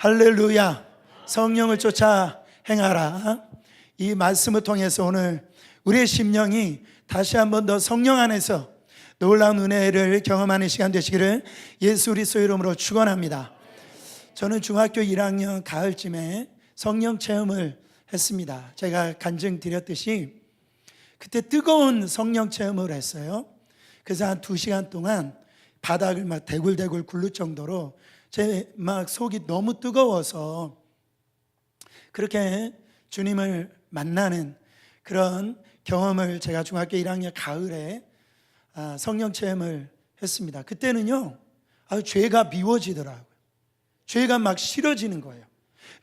할렐루야. 성령을 쫓아 행하라. 이 말씀을 통해서 오늘 우리의 심령이 다시 한번 더 성령 안에서 놀라운 은혜를 경험하는 시간 되시기를 예수 그리스도 이름으로 축원합니다. 저는 중학교 1학년 가을쯤에 성령 체험을 했습니다. 제가 간증 드렸듯이 그때 뜨거운 성령 체험을 했어요. 그래서 한 2시간 동안 바닥을 막 대굴대굴 굴릴 정도로 제 막 속이 너무 뜨거워서 그렇게 주님을 만나는 그런 경험을 제가 중학교 1학년 가을에 성령 체험을 했습니다. 그때는요, 죄가 미워지더라고요. 죄가 막 싫어지는 거예요.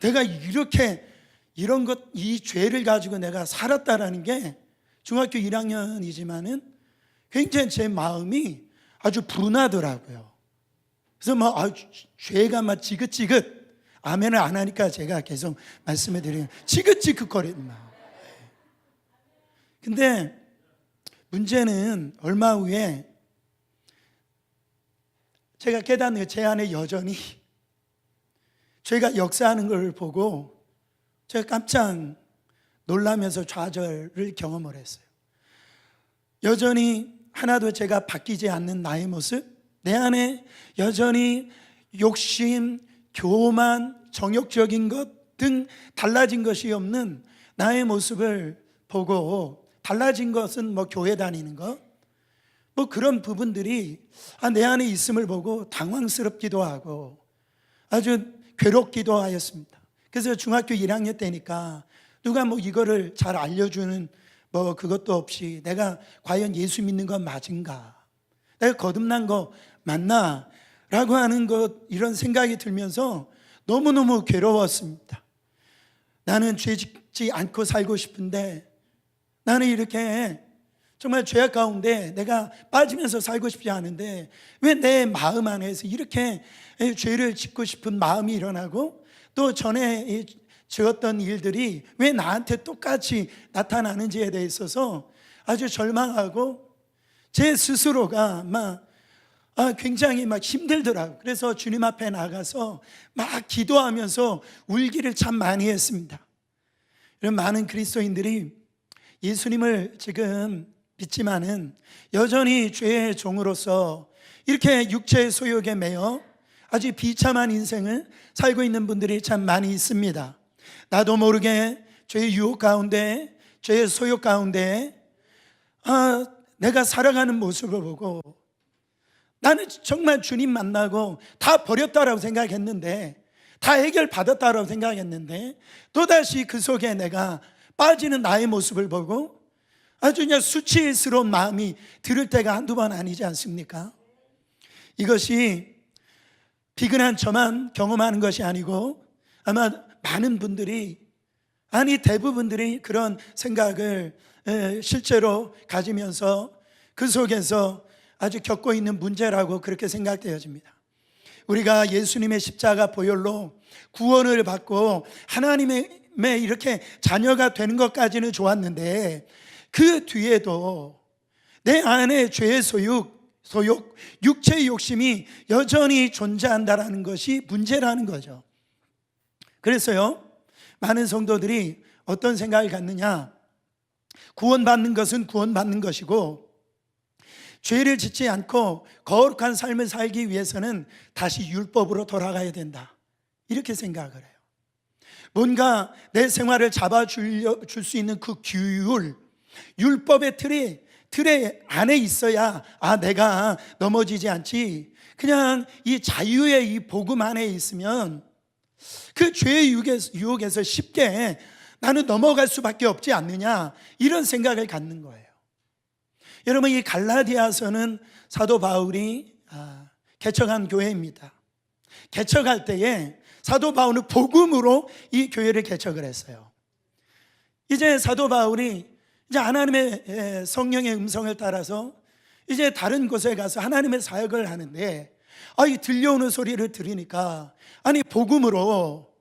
내가 이렇게 이 죄를 가지고 내가 살았다라는 게 중학교 1학년이지만은 굉장히 제 마음이 아주 분하더라고요. 그래서 죄가 막 지긋지긋, 아멘을 안 하니까 제가 계속 말씀해 드리는 지긋지긋거리는 마음. 근데 문제는 얼마 후에 제가 깨닫는 게 제 안에 여전히 죄가 역사하는 걸 보고 제가 깜짝 놀라면서 좌절을 경험을 했어요. 여전히 하나도 제가 바뀌지 않는 나의 모습, 내 안에 여전히 욕심, 교만, 정욕적인 것 등 달라진 것이 없는 나의 모습을 보고, 달라진 것은 교회 다니는 것, 그런 부분들이 내 안에 있음을 보고 당황스럽기도 하고 아주 괴롭기도 하였습니다. 그래서 중학교 1학년 때니까 누가 이거를 잘 알려주는 그것도 없이 내가 과연 예수 믿는 건 맞은가? 내가 거듭난 거 맞나? 라고 하는 이런 생각이 들면서 너무너무 괴로웠습니다. 나는 죄 짓지 않고 살고 싶은데 나는 이렇게 정말 죄악 가운데 내가 빠지면서 살고 싶지 않은데 왜 내 마음 안에서 이렇게 죄를 짓고 싶은 마음이 일어나고 또 전에 지었던 일들이 왜 나한테 똑같이 나타나는지에 대해 있어서 아주 절망하고 제 스스로가 굉장히 힘들더라고요. 그래서 주님 앞에 나가서 기도하면서 울기를 참 많이 했습니다. 이런 많은 그리스도인들이 예수님을 지금 믿지만은 여전히 죄의 종으로서 이렇게 육체의 소욕에 매여 아주 비참한 인생을 살고 있는 분들이 참 많이 있습니다. 나도 모르게 죄의 유혹 가운데, 죄의 소욕 가운데 내가 살아가는 모습을 보고 나는 정말 주님 만나고 다 버렸다라고 생각했는데, 다 해결받았다라고 생각했는데 또다시 그 속에 내가 빠지는 나의 모습을 보고 아주 그냥 수치스러운 마음이 들을 때가 한두 번 아니지 않습니까? 이것이 비근한 저만 경험하는 것이 아니고 아마 많은 분들이, 대부분들이 그런 생각을 실제로 가지면서 그 속에서 아주 겪고 있는 문제라고 그렇게 생각되어집니다. 우리가 예수님의 십자가 보혈로 구원을 받고 하나님의 이렇게 자녀가 되는 것까지는 좋았는데 그 뒤에도 내 안에 죄의 소욕, 육체의 욕심이 여전히 존재한다는 것이 문제라는 거죠. 그래서요, 많은 성도들이 어떤 생각을 갖느냐, 구원받는 것은 구원받는 것이고 죄를 짓지 않고 거룩한 삶을 살기 위해서는 다시 율법으로 돌아가야 된다, 이렇게 생각을 해요. 뭔가 내 생활을 잡아줄 수 있는 그 규율, 율법의 틀에 안에 있어야 내가 넘어지지 않지, 그냥 이 자유의 이 복음 안에 있으면 그 죄의 유혹에서 쉽게 나는 넘어갈 수밖에 없지 않느냐, 이런 생각을 갖는 거예요. 여러분, 이 갈라디아서는 사도 바울이 개척한 교회입니다. 개척할 때에 사도 바울은 복음으로 이 교회를 개척을 했어요. 이제 사도 바울이 이제 하나님의 성령의 음성을 따라서 이제 다른 곳에 가서 하나님의 사역을 하는데 이 들려오는 소리를 들으니까 복음으로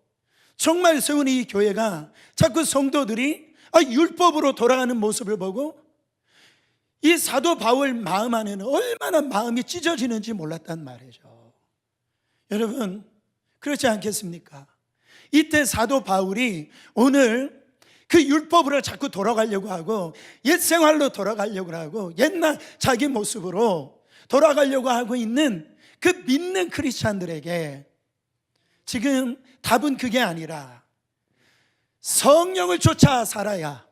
정말 세운 이 교회가 자꾸 성도들이 율법으로 돌아가는 모습을 보고 이 사도 바울 마음 안에는 얼마나 마음이 찢어지는지 몰랐단 말이죠. 여러분, 그렇지 않겠습니까? 이때 사도 바울이 오늘 그 율법으로 자꾸 돌아가려고 하고 옛 생활로 돌아가려고 하고 옛날 자기 모습으로 돌아가려고 하고 있는 그 믿는 크리스찬들에게 지금 답은 그게 아니라 성령을 쫓아 살아야,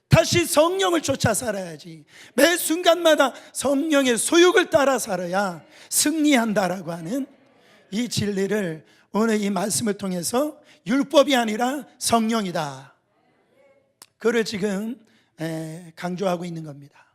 다시 성령을 쫓아 살아야지, 매 순간마다 성령의 소욕을 따라 살아야 승리한다라고 하는 이 진리를 오늘 이 말씀을 통해서 율법이 아니라 성령이다, 그를 지금 강조하고 있는 겁니다.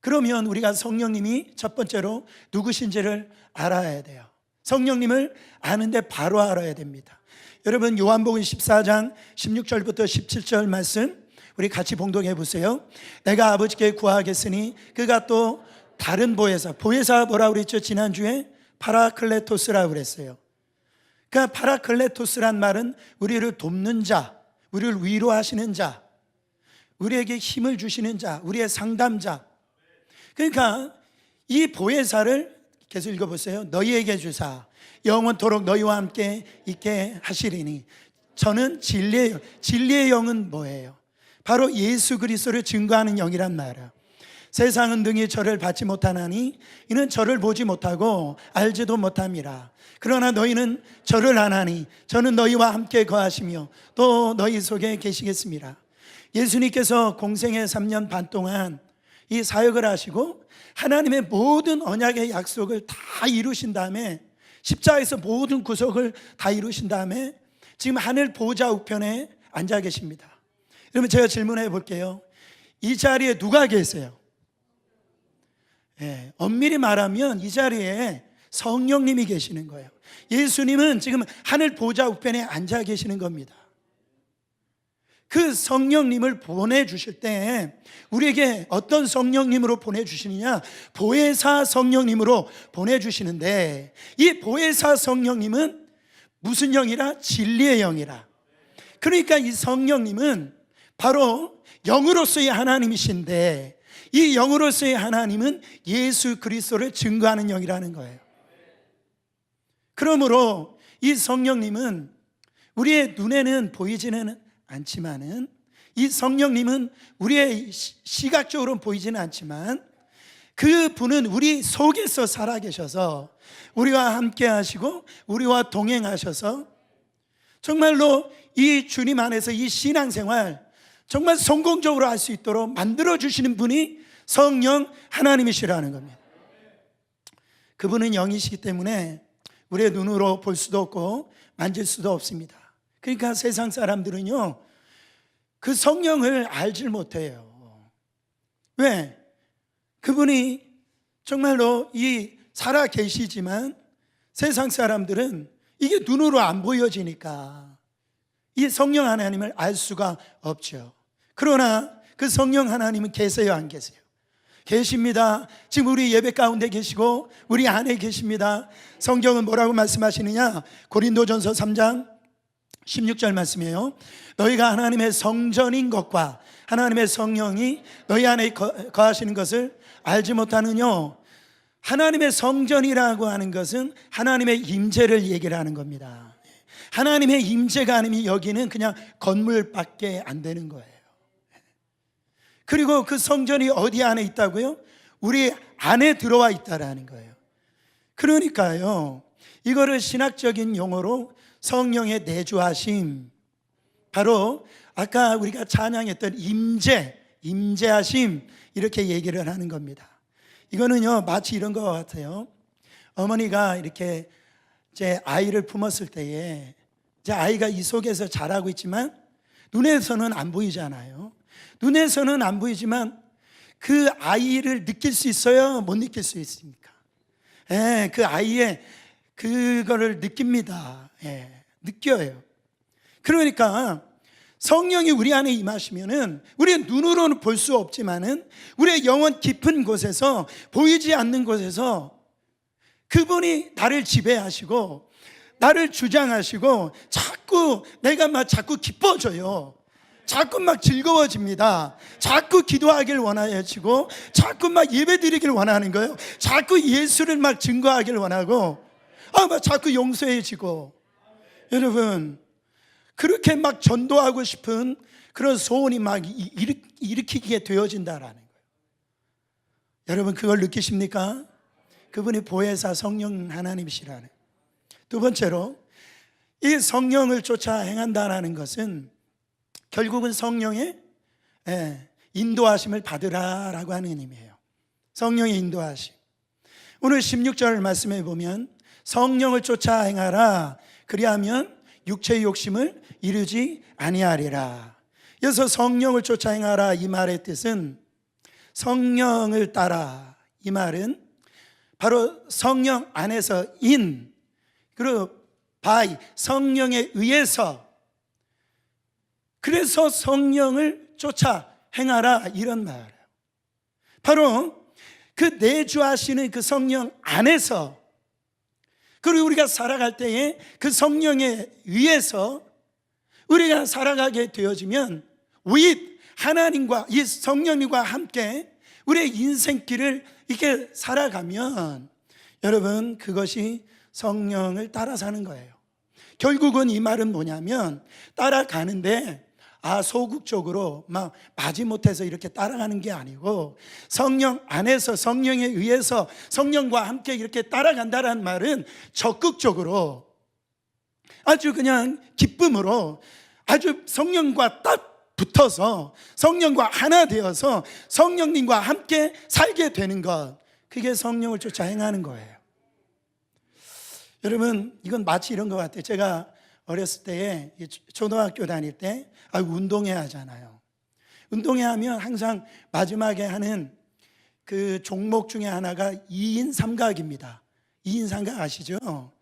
그러면 우리가 성령님이 첫 번째로 누구신지를 알아야 돼요. 성령님을 아는데 바로 알아야 됩니다. 여러분 요한복음 14장 16절부터 17절 말씀 우리 같이 봉독해 보세요. 내가 아버지께 구하겠으니 그가 또 다른 보혜사 뭐라고 그랬죠? 지난주에 파라클레토스라고 그랬어요. 그러니까 파라클레토스란 말은 우리를 돕는 자, 우리를 위로하시는 자, 우리에게 힘을 주시는 자, 우리의 상담자. 그러니까 이 보혜사를 계속 읽어보세요. 너희에게 주사 영원토록 너희와 함께 있게 하시리니. 저는 진리의 영은 뭐예요? 바로 예수 그리스도를 증거하는 영이란 말이에요. 세상은 능히 저를 받지 못하나니 이는 저를 보지 못하고 알지도 못함이라. 그러나 너희는 저를 아나니 저는 너희와 함께 거하시며 또 너희 속에 계시겠습니다. 예수님께서 공생의 3년 반 동안 이 사역을 하시고 하나님의 모든 언약의 약속을 다 이루신 다음에 십자가에서 모든 구속을 다 이루신 다음에 지금 하늘 보좌 우편에 앉아 계십니다. 그러면 제가 질문해 볼게요. 이 자리에 누가 계세요? 엄밀히 말하면 이 자리에 성령님이 계시는 거예요. 예수님은 지금 하늘 보좌 우편에 앉아 계시는 겁니다. 그 성령님을 보내주실 때 우리에게 어떤 성령님으로 보내주시느냐? 보혜사 성령님으로 보내주시는데, 이 보혜사 성령님은 무슨 영이라? 진리의 영이라. 그러니까 이 성령님은 바로 영으로서의 하나님이신데, 이 영으로서의 하나님은 예수 그리스도를 증거하는 영이라는 거예요. 그러므로 이 성령님은 우리의 눈에는 보이지는 않지만은, 이 성령님은 우리의 시각적으로는 보이지는 않지만 그분은 우리 속에서 살아계셔서 우리와 함께 하시고 우리와 동행하셔서 정말로 이 주님 안에서 이 신앙생활 정말 성공적으로 할 수 있도록 만들어주시는 분이 성령 하나님이시라는 겁니다. 그분은 영이시기 때문에 우리의 눈으로 볼 수도 없고 만질 수도 없습니다. 그러니까 세상 사람들은요, 그 성령을 알질 못해요. 왜? 그분이 정말로 이 살아 계시지만 세상 사람들은 이게 눈으로 안 보여지니까 이 성령 하나님을 알 수가 없죠. 그러나 그 성령 하나님은 계세요, 안 계세요? 계십니다. 지금 우리 예배 가운데 계시고 우리 안에 계십니다. 성경은 뭐라고 말씀하시느냐? 고린도전서 3장 16절 말씀이에요. 너희가 하나님의 성전인 것과 하나님의 성령이 너희 안에 거하시는 것을 알지 못하느뇨? 하나님의 성전이라고 하는 것은 하나님의 임재를 얘기를 하는 겁니다. 하나님의 임재가 아니면 여기는 그냥 건물밖에 안 되는 거예요. 그리고 그 성전이 어디 안에 있다고요? 우리 안에 들어와 있다라는 거예요. 그러니까요, 이거를 신학적인 용어로 성령의 내주하심, 바로 아까 우리가 찬양했던 임재하심, 이렇게 얘기를 하는 겁니다. 이거는요, 마치 이런 것 같아요. 어머니가 이렇게 제 아이를 품었을 때에 제 아이가 이 속에서 자라고 있지만 눈에서는 안 보이잖아요. 눈에서는 안 보이지만 그 아이를 느낄 수 있어요? 못 느낄 수 있습니까? 그 아이의 그거를 느낍니다. 느껴요. 그러니까 성령이 우리 안에 임하시면은 우리는 눈으로는 볼 수 없지만은 우리의 영혼 깊은 곳에서, 보이지 않는 곳에서 그분이 나를 지배하시고 나를 주장하시고 자꾸 기뻐져요. 자꾸 막 즐거워집니다. 자꾸 기도하길 원하시고 자꾸 막 예배드리길 원하는 거예요. 자꾸 예수를 막 증거하길 원하고 막 자꾸 용서해지고, 여러분 그렇게 막 전도하고 싶은 그런 소원이 막 일으키게 되어진다라는 거예요. 여러분 그걸 느끼십니까? 그분이 보혜사 성령 하나님이시라는. 두 번째로, 이 성령을 쫓아 행한다라는 것은 결국은 성령의 인도하심을 받으라라고 하는 의미예요. 성령의 인도하심. 오늘 16절 말씀에 보면 성령을 쫓아 행하라, 그리하면 육체의 욕심을 이루지 아니하리라. 그래서 성령을 쫓아 행하라, 이 말의 뜻은 성령을 따라, 이 말은 바로 성령 안에서 인, 그리고 by, 성령에 의해서, 그래서 성령을 쫓아 행하라, 이런 말이에요. 바로 그 내주하시는 그 성령 안에서, 그리고 우리가 살아갈 때에 그 성령에 의해서 우리가 살아가게 되어지면, with 하나님과 이 성령님과 함께 우리의 인생길을 이렇게 살아가면, 여러분 그것이 성령을 따라 사는 거예요. 결국은 이 말은 뭐냐면, 따라가는데 소극적으로 막 마지못해서 이렇게 따라가는 게 아니고, 성령 안에서 성령에 의해서 성령과 함께 이렇게 따라간다는 말은 적극적으로, 아주 그냥 기쁨으로, 아주 성령과 딱 붙어서 성령과 하나 되어서 성령님과 함께 살게 되는 것, 그게 성령을 쫓아 행하는 거예요. 여러분 이건 마치 이런 것 같아요. 제가 어렸을 때에 초등학교 다닐 때 운동회 하잖아요. 운동회 하면 항상 마지막에 하는 그 종목 중에 하나가 2인 삼각입니다. 2인 삼각 아시죠?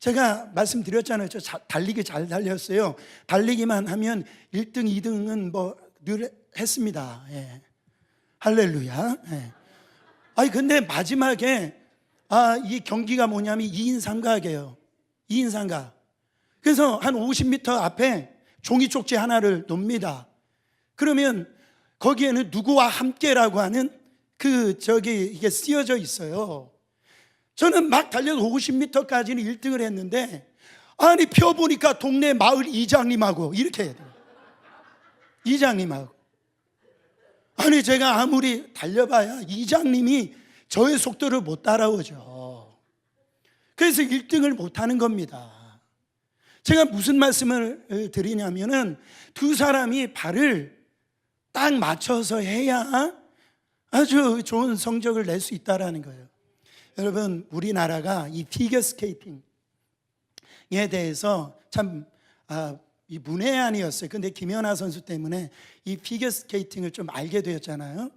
제가 말씀드렸잖아요. 저 달리기 잘 달렸어요. 달리기만 하면 1등, 2등은 뭐 늘 했습니다. 예. 할렐루야. 예. 근데 마지막에 이 경기가 뭐냐면 2인 삼각이에요. 2인 삼각. 그래서 한 50m 앞에 종이 쪽지 하나를 놓습니다. 그러면 거기에는 누구와 함께라고 하는 이게 쓰여져 있어요. 저는 막 달려서 50m까지는 1등을 했는데, 펴보니까 동네 마을 이장님하고 이렇게 해야 돼요. 이장님하고. 제가 아무리 달려봐야 이장님이 저의 속도를 못 따라오죠. 그래서 1등을 못하는 겁니다. 제가 무슨 말씀을 드리냐면은, 두 사람이 발을 딱 맞춰서 해야 아주 좋은 성적을 낼 수 있다는 거예요. 여러분 우리나라가 이 피겨 스케이팅에 대해서 참 이 문외한이었어요. 근데 김연아 선수 때문에 이 피겨 스케이팅을 좀 알게 되었잖아요.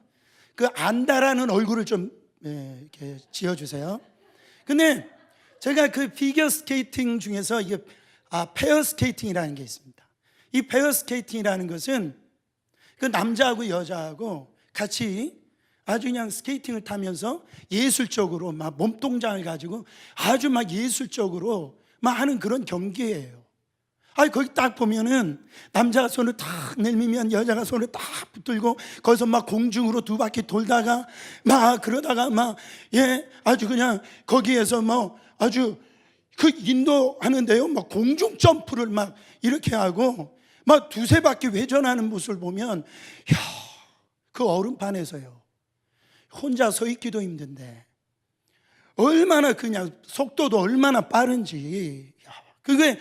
그 안다라는 얼굴을 좀 이렇게 지어주세요. 근데 제가 그 피겨 스케이팅 중에서 이게 페어 스케이팅이라는 게 있습니다. 이 페어 스케이팅이라는 것은 그 남자하고 여자하고 같이 아주 그냥 스케이팅을 타면서 예술적으로 막 몸동작을 가지고 아주 막 예술적으로 막 하는 그런 경기예요. 거기 딱 보면은 남자가 손을 딱 내밀면 여자가 손을 딱 붙들고 거기서 막 공중으로 두 바퀴 돌다가 막 그러다가 아주 그냥 거기에서 뭐 아주 그 인도하는데요, 막 공중 점프를 막 이렇게 하고 막 두세 바퀴 회전하는 모습을 보면, 그 얼음판에서요 혼자 서 있기도 힘든데 얼마나 그냥 속도도 얼마나 빠른지, 그게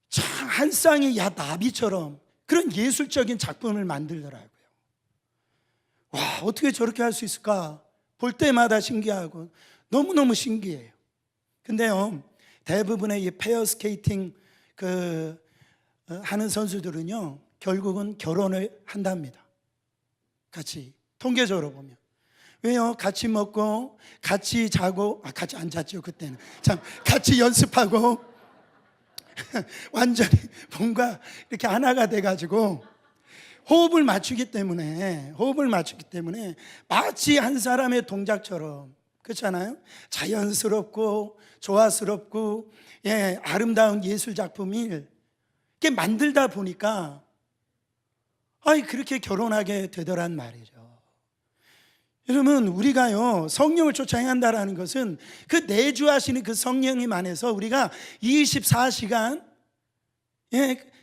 참 한 쌍의 나비처럼 그런 예술적인 작품을 만들더라고요. 와, 어떻게 저렇게 할 수 있을까? 볼 때마다 신기하고 너무너무 신기해요. 근데요, 대부분의 이 페어 스케이팅 하는 선수들은요 결국은 결혼을 한답니다. 같이 통계적으로 보면. 왜요? 같이 먹고 같이 자고, 같이 안 잤죠 그때는. 참 같이 연습하고 완전히 뭔가 이렇게 하나가 돼가지고 호흡을 맞추기 때문에 마치 한 사람의 동작처럼, 그렇잖아요? 자연스럽고 조화스럽고 아름다운 예술 작품을 이렇게 만들다 보니까 그렇게 결혼하게 되더란 말이죠. 여러분, 우리가요 성령을 쫓아 행한다라는 것은 그 내주하시는 그 성령님 안에서 우리가 24시간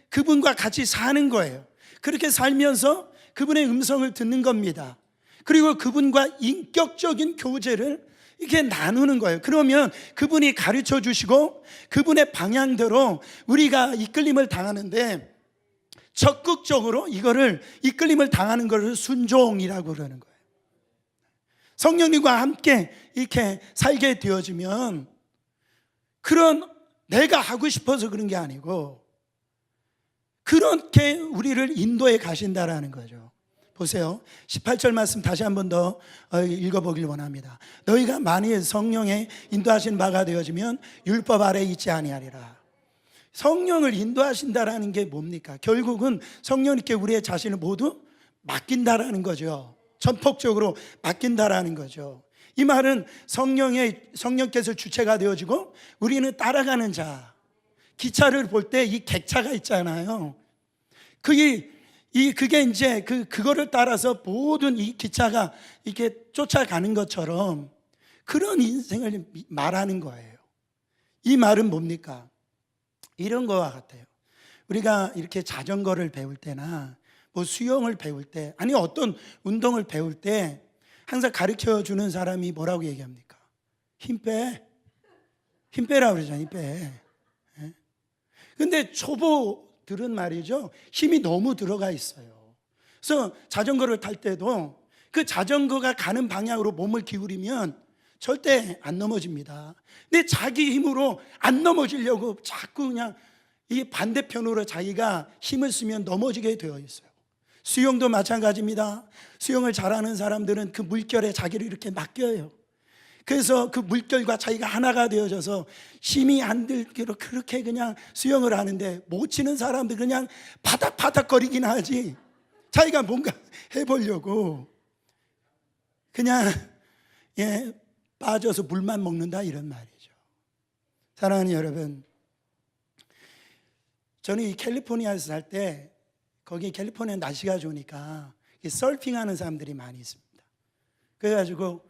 그분과 같이 사는 거예요. 그렇게 살면서 그분의 음성을 듣는 겁니다. 그리고 그분과 인격적인 교제를 이렇게 나누는 거예요. 그러면 그분이 가르쳐 주시고 그분의 방향대로 우리가 이끌림을 당하는데, 적극적으로 이거를 이끌림을 당하는 것을 순종이라고 그러는 거예요. 성령님과 함께 이렇게 살게 되어지면, 그런 내가 하고 싶어서 그런 게 아니고 그렇게 우리를 인도해 가신다라는 거죠. 보세요. 18절 말씀 다시 한 번 더 읽어보길 원합니다. 너희가 만일 성령의 인도하신 바가 되어지면 율법 아래 있지 아니하리라. 성령을 인도하신다라는 게 뭡니까? 결국은 성령님께 우리의 자신을 모두 맡긴다라는 거죠. 전폭적으로 맡긴다라는 거죠. 이 말은 성령께서 주체가 되어지고 우리는 따라가는 자. 기차를 볼 때 이 객차가 있잖아요. 그게 이제 그거를 따라서 모든 이 기차가 이렇게 쫓아가는 것처럼 그런 인생을 말하는 거예요. 이 말은 뭡니까? 이런 거와 같아요. 우리가 이렇게 자전거를 배울 때나 뭐 수영을 배울 때, 아니 어떤 운동을 배울 때 항상 가르쳐 주는 사람이 뭐라고 얘기합니까? 힘 빼라고 그러잖아요. 힘 빼. 근데 초보들은 말이죠, 힘이 너무 들어가 있어요. 그래서 자전거를 탈 때도 그 자전거가 가는 방향으로 몸을 기울이면 절대 안 넘어집니다. 근데 자기 힘으로 안 넘어지려고 자꾸 그냥 이 반대편으로 자기가 힘을 쓰면 넘어지게 되어 있어요. 수영도 마찬가지입니다. 수영을 잘하는 사람들은 그 물결에 자기를 이렇게 맡겨요. 그래서 그 물결과 자기가 하나가 되어져서 힘이 안 들기로 그렇게 그냥 수영을 하는데, 못 치는 사람들 그냥 바닥바닥거리긴 하지 자기가 뭔가 해보려고 그냥 빠져서 물만 먹는다, 이런 말이죠. 사랑하는 여러분, 저는 이 캘리포니아에서 살 때, 거기 캘리포니아 날씨가 좋으니까 서핑하는 사람들이 많이 있습니다. 그래가지고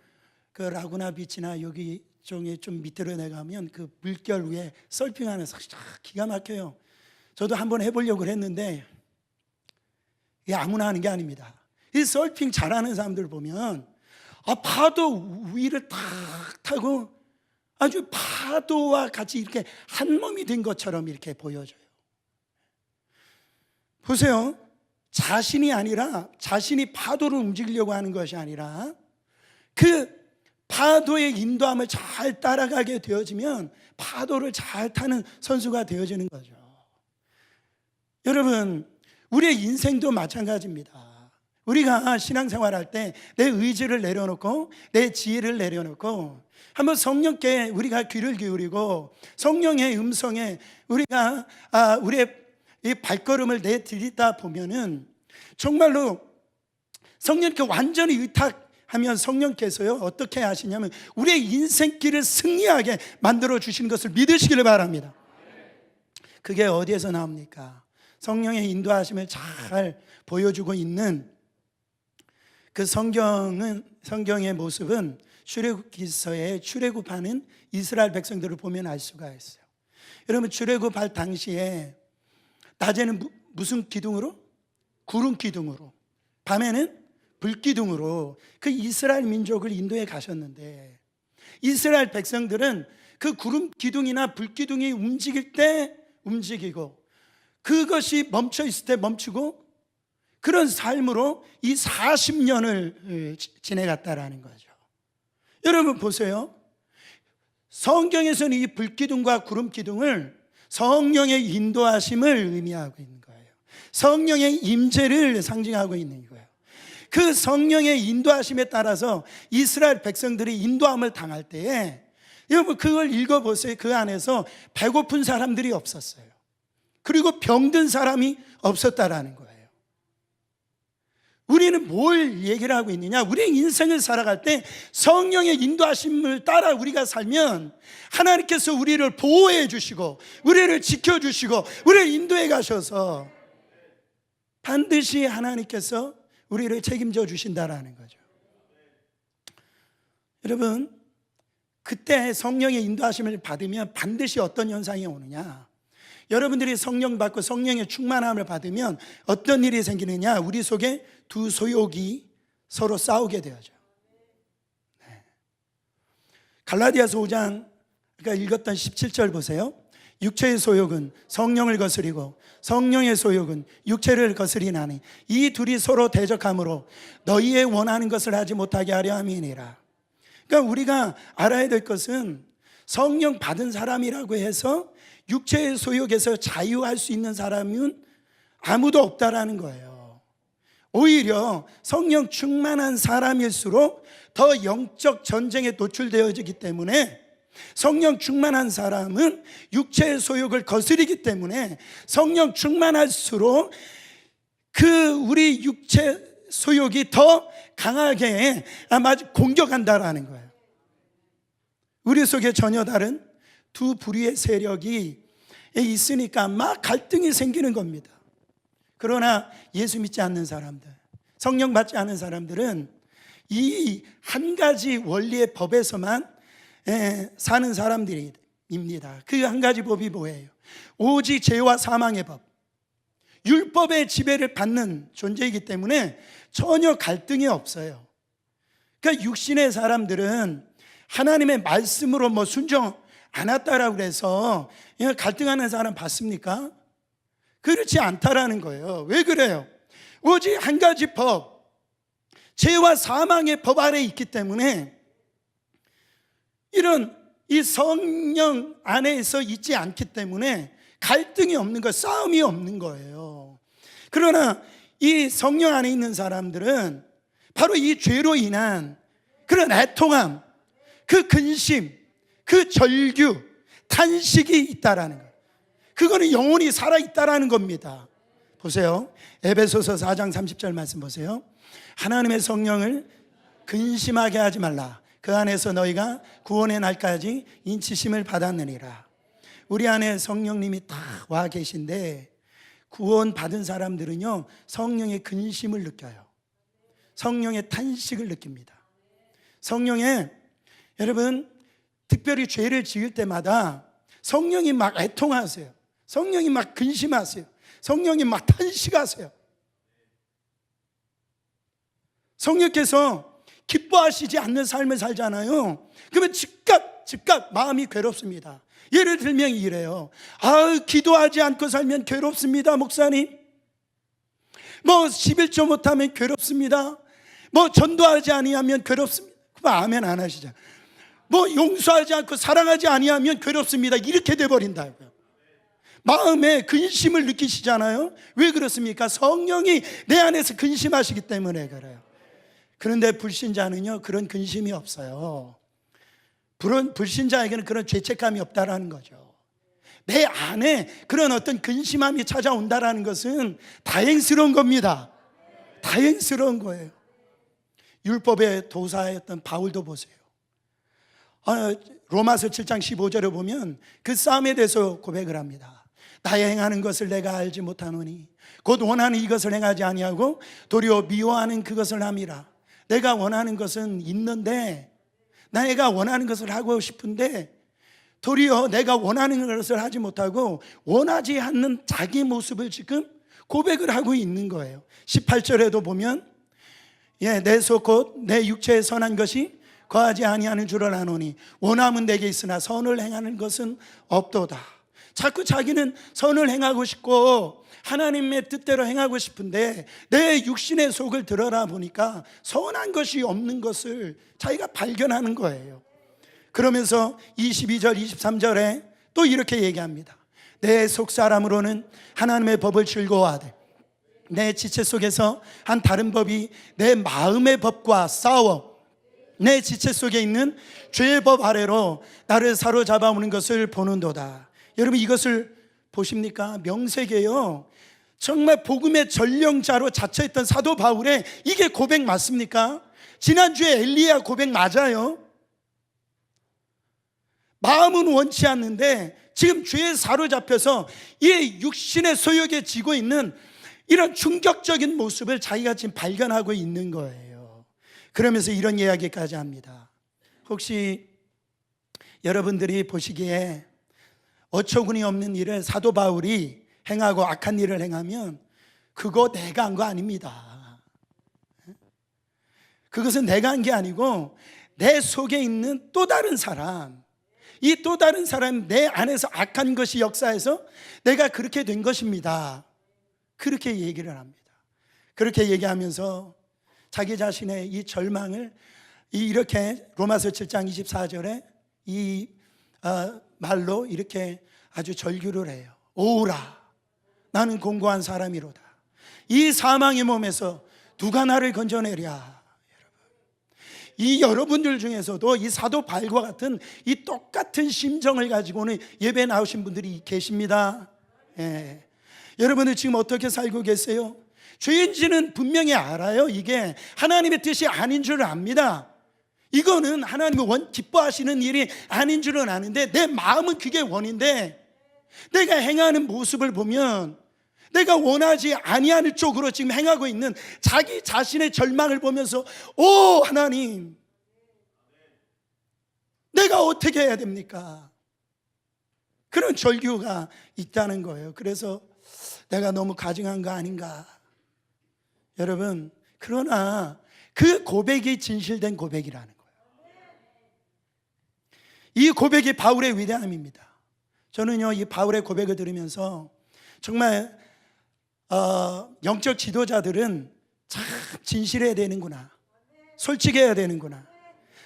그 라구나 비치나 여기 쪽에 좀 밑으로 내가면 그 물결 위에 서핑하는 기가 막혀요. 저도 한번 해보려고 했는데 이게 아무나 하는 게 아닙니다. 이 서핑 잘하는 사람들 보면 파도 위를 탁 타고 아주 파도와 같이 이렇게 한 몸이 된 것처럼 이렇게 보여져요. 보세요. 자신이 파도를 움직이려고 하는 것이 아니라 그 파도의 인도함을 잘 따라가게 되어지면 파도를 잘 타는 선수가 되어지는 거죠. 여러분, 우리의 인생도 마찬가지입니다. 우리가 신앙생활할 때 내 의지를 내려놓고 내 지혜를 내려놓고 한번 성령께 우리가 귀를 기울이고 성령의 음성에 우리가 우리의 이 발걸음을 내디디다 보면은 정말로 성령께 완전히 의탁하면 성령께서요 어떻게 하시냐면 우리의 인생길을 승리하게 만들어 주시는 것을 믿으시기를 바랍니다. 그게 어디에서 나옵니까? 성령의 인도하심을 잘 보여주고 있는 그 성경의 모습은 출애굽기서에 출애굽하는 이스라엘 백성들을 보면 알 수가 있어요. 여러분, 출애굽할 당시에 낮에는 무슨 기둥으로? 구름 기둥으로, 밤에는 불 기둥으로 그 이스라엘 민족을 인도해 가셨는데, 이스라엘 백성들은 그 구름 기둥이나 불 기둥이 움직일 때 움직이고 그것이 멈춰 있을 때 멈추고, 그런 삶으로 이 40년을 지내갔다라는 거죠. 여러분 보세요. 성경에서는 이 불기둥과 구름기둥을 성령의 인도하심을 의미하고 있는 거예요. 성령의 임재를 상징하고 있는 거예요. 그 성령의 인도하심에 따라서 이스라엘 백성들이 인도함을 당할 때에, 여러분 그걸 읽어보세요. 그 안에서 배고픈 사람들이 없었어요. 그리고 병든 사람이 없었다라는 거예요. 우리는 뭘 얘기를 하고 있느냐? 우리의 인생을 살아갈 때 성령의 인도하심을 따라 우리가 살면 하나님께서 우리를 보호해 주시고 우리를 지켜주시고 우리를 인도해 가셔서 반드시 하나님께서 우리를 책임져 주신다라는 거죠. 여러분, 그때 성령의 인도하심을 받으면 반드시 어떤 현상이 오느냐? 여러분들이 성령 받고 성령의 충만함을 받으면 어떤 일이 생기느냐? 우리 속에 두 소욕이 서로 싸우게 되어져. 갈라디아서 5장 그러니까 읽었던 17절 보세요. 육체의 소욕은 성령을 거스리고 성령의 소욕은 육체를 거스리나니 이 둘이 서로 대적함으로 너희의 원하는 것을 하지 못하게 하려 함이니라. 그러니까 우리가 알아야 될 것은 성령 받은 사람이라고 해서 육체의 소욕에서 자유할 수 있는 사람은 아무도 없다라는 거예요. 오히려 성령 충만한 사람일수록 더 영적 전쟁에 노출되어지기 때문에 성령 충만한 사람은 육체의 소욕을 거스리기 때문에 성령 충만할수록 우리 육체 소욕이 더 강하게 공격한다라는 거예요. 우리 속에 전혀 다른 두 불의의 세력이 있으니까 막 갈등이 생기는 겁니다. 그러나 예수 믿지 않는 사람들, 성령 받지 않은 사람들은 이 한 가지 원리의 법에서만 사는 사람들입니다. 그 한 가지 법이 뭐예요? 오직 죄와 사망의 법, 율법의 지배를 받는 존재이기 때문에 전혀 갈등이 없어요. 그러니까 육신의 사람들은 하나님의 말씀으로 순종 안 했다라고 해서 갈등하는 사람 봤습니까? 그렇지 않다라는 거예요. 왜 그래요? 오직 한 가지 법, 죄와 사망의 법 아래에 있기 때문에 이런 이 성령 안에서 있지 않기 때문에 갈등이 없는 거예요. 싸움이 없는 거예요. 그러나 이 성령 안에 있는 사람들은 바로 이 죄로 인한 그런 애통함, 그 근심, 그 절규, 탄식이 있다라는 거예요. 그거는 영혼이 살아있다라는 겁니다. 보세요. 에베소서 4장 30절 말씀 보세요. 하나님의 성령을 근심하게 하지 말라. 그 안에서 너희가 구원의 날까지 인치심을 받았느니라. 우리 안에 성령님이 다 와 계신데 구원 받은 사람들은요 성령의 근심을 느껴요. 성령의 탄식을 느낍니다. 성령의 여러분 특별히 죄를 지을 때마다 성령이 막 애통하세요. 성령이 막 근심하세요. 성령이 막 탄식하세요. 성령께서 기뻐하시지 않는 삶을 살잖아요. 그러면 즉각 마음이 괴롭습니다. 예를 들면 이래요. 기도하지 않고 살면 괴롭습니다, 목사님. 11조 못하면 괴롭습니다. 전도하지 아니하면 괴롭습니다. 아멘 안 하시죠. 용서하지 않고 사랑하지 아니하면 괴롭습니다. 이렇게 돼버린다고요. 마음에 근심을 느끼시잖아요. 왜 그렇습니까? 성령이 내 안에서 근심하시기 때문에 그래요. 그런데 불신자는요 그런 근심이 없어요. 불신자에게는 그런 죄책감이 없다라는 거죠. 내 안에 그런 어떤 근심함이 찾아온다라는 것은 다행스러운 겁니다. 다행스러운 거예요. 율법의 도사였던 바울도 보세요. 로마서 7장 15절에 보면 그 싸움에 대해서 고백을 합니다. 나의 행하는 것을 내가 알지 못하노니 곧 원하는 이것을 행하지 아니하고 도리어 미워하는 그것을 함이라. 내가 원하는 것은 있는데 내가 원하는 것을 하고 싶은데 도리어 내가 원하는 것을 하지 못하고 원하지 않는 자기 모습을 지금 고백을 하고 있는 거예요. 18절에도 보면 내 속 곧 내 육체에 선한 것이 거하지 아니하는 줄을 아노니 원함은 내게 있으나 선을 행하는 것은 없도다. 자꾸 자기는 선을 행하고 싶고 하나님의 뜻대로 행하고 싶은데 내 육신의 속을 드러나 보니까 선한 것이 없는 것을 자기가 발견하는 거예요. 그러면서 22절 23절에 또 이렇게 얘기합니다. 내 속사람으로는 하나님의 법을 즐거워하되 내 지체 속에서 한 다른 법이 내 마음의 법과 싸워 내 지체 속에 있는 죄의 법 아래로 나를 사로잡아 오는 것을 보는도다. 여러분 이것을 보십니까? 명색이에요. 정말 복음의 전령자로 자처했던 사도 바울의 이게 고백 맞습니까? 지난주에 엘리야 고백 맞아요. 마음은 원치 않는데 지금 죄에 사로잡혀서 이 육신의 소욕에 지고 있는 이런 충격적인 모습을 자기가 지금 발견하고 있는 거예요. 그러면서 이런 이야기까지 합니다. 혹시 여러분들이 보시기에 어처구니 없는 일을 사도 바울이 행하고 악한 일을 행하면 그거 내가 한 거 아닙니다. 그것은 내가 한 게 아니고 내 속에 있는 또 다른 사람, 이 또 다른 사람 내 안에서 악한 것이 역사해서 내가 그렇게 된 것입니다. 그렇게 얘기를 합니다. 그렇게 얘기하면서 자기 자신의 이 절망을 이렇게 로마서 7장 24절에 이 말로 이렇게 아주 절규를 해요. 오라, 나는 공고한 사람이로다. 이 사망의 몸에서 누가 나를 건져내랴. 이 여러분들 중에서도 이 사도 바울과 같은 이 똑같은 심정을 가지고는 예배에 나오신 분들이 계십니다. 예. 여러분들 지금 어떻게 살고 계세요? 죄인지는 분명히 알아요. 이게 하나님의 뜻이 아닌 줄을 압니다. 이거는 하나님이 기뻐하시는 일이 아닌 줄은 아는데 내 마음은 그게 원인데 내가 행하는 모습을 보면 내가 원하지 아니하는 쪽으로 지금 행하고 있는 자기 자신의 절망을 보면서 오 하나님, 내가 어떻게 해야 됩니까? 그런 절규가 있다는 거예요. 그래서 내가 너무 가증한 거 아닌가. 여러분, 그러나 그 고백이 진실된 고백이라는 거예요. 이 고백이 바울의 위대함입니다. 저는요, 이 바울의 고백을 들으면서 정말 영적 지도자들은 참 진실해야 되는구나, 솔직해야 되는구나.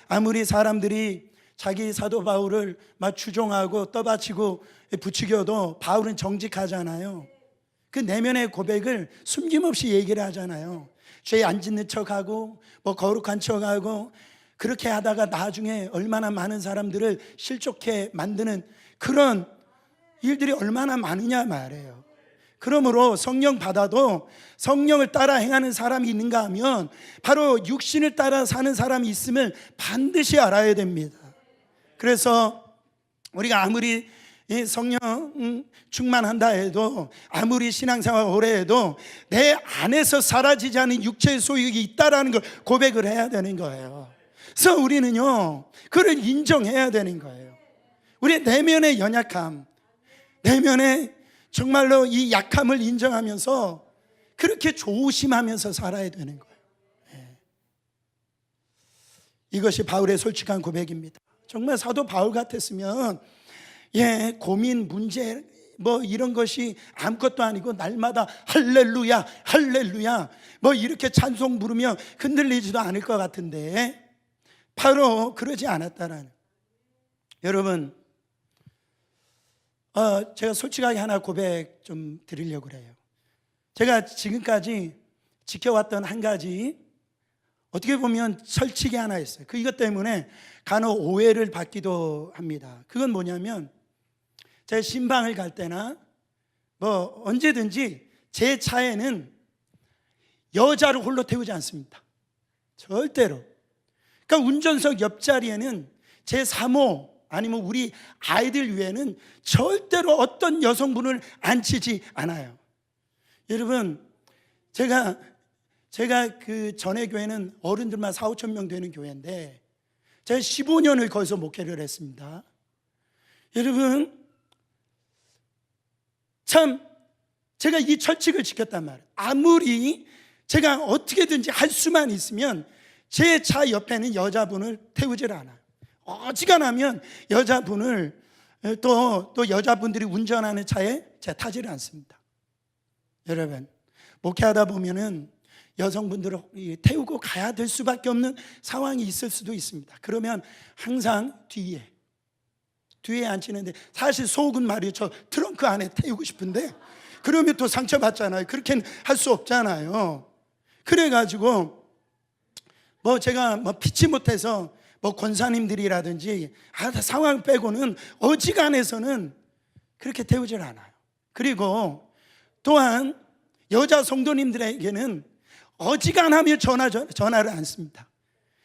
아무리 사람들이 자기 사도 바울을 막 추종하고 떠받치고 부추겨도 바울은 정직하잖아요. 그 내면의 고백을 숨김없이 얘기를 하잖아요. 죄 안 짓는 척하고 뭐 거룩한 척하고 그렇게 하다가 나중에 얼마나 많은 사람들을 실족해 만드는 그런 일들이 얼마나 많으냐 말이에요. 그러므로 성령 받아도 성령을 따라 행하는 사람이 있는가 하면 바로 육신을 따라 사는 사람이 있음을 반드시 알아야 됩니다. 그래서 우리가 아무리 성령 충만한다 해도, 아무리 신앙생활 오래 해도 내 안에서 사라지지 않은 육체의 소욕이 있다라는 걸 고백을 해야 되는 거예요. 그래서 우리는요, 그걸 인정해야 되는 거예요. 우리의 내면의 연약함, 내면의 정말로 이 약함을 인정하면서 그렇게 조심하면서 살아야 되는 거예요. 이것이 바울의 솔직한 고백입니다. 정말 사도 바울 같았으면 고민, 문제 뭐 이런 것이 아무것도 아니고 날마다 할렐루야 할렐루야 뭐 이렇게 찬송 부르며 흔들리지도 않을 것 같은데 바로 그러지 않았다라는. 여러분, 제가 솔직하게 하나 고백 좀 드리려고 그래요. 제가 지금까지 지켜왔던 한 가지, 어떻게 보면 철칙이 하나 있어요. 이것 때문에 간혹 오해를 받기도 합니다. 그건 뭐냐면, 제 신방을 갈 때나 뭐 언제든지 제 차에는 여자를 홀로 태우지 않습니다. 절대로. 그러니까 운전석 옆자리에는 제 사모 아니면 우리 아이들 외에는 절대로 어떤 여성분을 앉히지 않아요. 여러분, 제가 그 전에 교회는 어른들만 4, 5천 명 되는 교회인데 제가 15년을 거기서 목회를 했습니다. 여러분, 참 제가 이 철칙을 지켰단 말이에요. 아무리 제가 어떻게든지 할 수만 있으면 제 차 옆에는 여자분을 태우질 않아요. 어지간하면 여자분을 또 여자분들이 운전하는 차에 제가 타지를 않습니다. 여러분, 목회하다 보면은 여성분들을 태우고 가야 될 수밖에 없는 상황이 있을 수도 있습니다. 그러면 항상 뒤에 앉히는데, 사실 속은 말이에요, 저 트렁크 안에 태우고 싶은데 그러면 또 상처받잖아요. 그렇게는 할 수 없잖아요. 그래가지고 뭐 제가 뭐 피치 못해서 뭐 권사님들이라든지 상황 빼고는 어지간해서는 그렇게 태우질 않아요. 그리고 또한 여자 성도님들에게는 어지간하면 전화를 안 씁니다.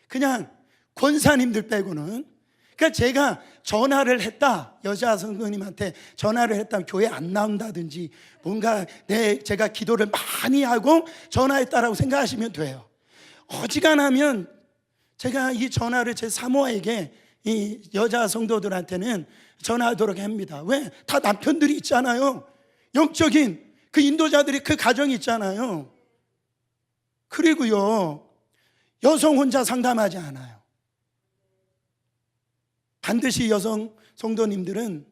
그냥 권사님들 빼고는. 그러니까 제가 전화를 했다, 여자 성도님한테 전화를 했다면 교회 안 나온다든지 뭔가 제가 기도를 많이 하고 전화했다라고 생각하시면 돼요. 어지간하면 제가 이 전화를 제 사모에게, 이 여자 성도들한테는 전화하도록 합니다. 왜? 다 남편들이 있잖아요. 영적인 그 인도자들이, 그 가정이 있잖아요. 그리고요, 여성 혼자 상담하지 않아요. 반드시 여성 성도님들은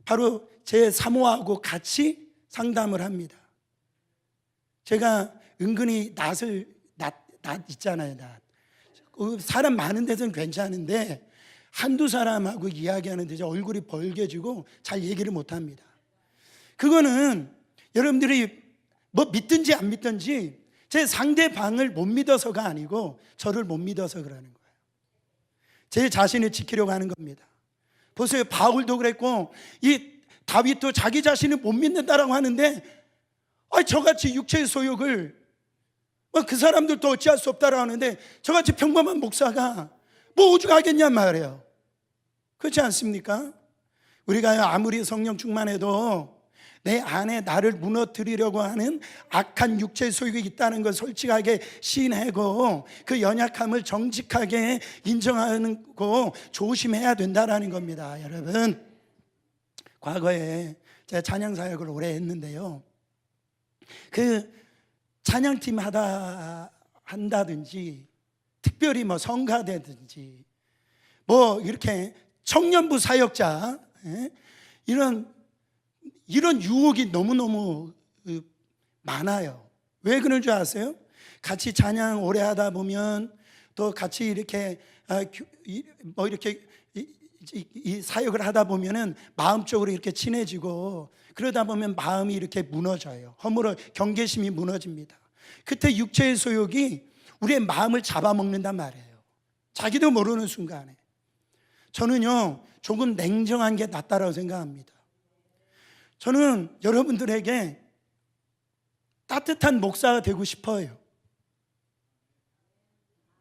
바로 제 사모하고 같이 상담을 합니다. 제가 은근히 낯 있잖아요. 사람 많은 데서는 괜찮은데 한두 사람하고 이야기하는데 얼굴이 벌개지고 잘 얘기를 못합니다. 그거는 여러분들이 뭐 믿든지 안 믿든지 제 상대방을 못 믿어서가 아니고 저를 못 믿어서 그러는 거예요. 제 자신을 지키려고 하는 겁니다. 보세요, 바울도 그랬고 이 다윗도 자기 자신을 못 믿는다라고 하는데, 저같이 육체의 소욕을 그 사람들도 어찌할 수 없다라고 하는데 저같이 평범한 목사가 뭐 오죽하겠냔 말이에요. 그렇지 않습니까? 우리가 아무리 성령 충만해도 내 안에 나를 무너뜨리려고 하는 악한 육체의 소욕이 있다는 걸 솔직하게 시인하고 그 연약함을 정직하게 인정하고 조심해야 된다라는 겁니다. 여러분, 과거에 제가 찬양 사역을 오래 했는데요, 그 찬양팀 한다든지 특별히 뭐 성가대든지 뭐 이렇게 청년부 사역자, 이런 유혹이 너무너무 많아요. 왜 그런 줄 아세요? 같이 찬양 오래 하다 보면 또 같이 이렇게 뭐 이렇게 이 사역을 하다 보면은 마음적으로 이렇게 친해지고, 그러다 보면 마음이 이렇게 무너져요. 허물어 경계심이 무너집니다. 그때 육체의 소욕이 우리의 마음을 잡아먹는단 말이에요. 자기도 모르는 순간에. 저는요, 조금 냉정한 게 낫다라고 생각합니다. 저는 여러분들에게 따뜻한 목사가 되고 싶어요.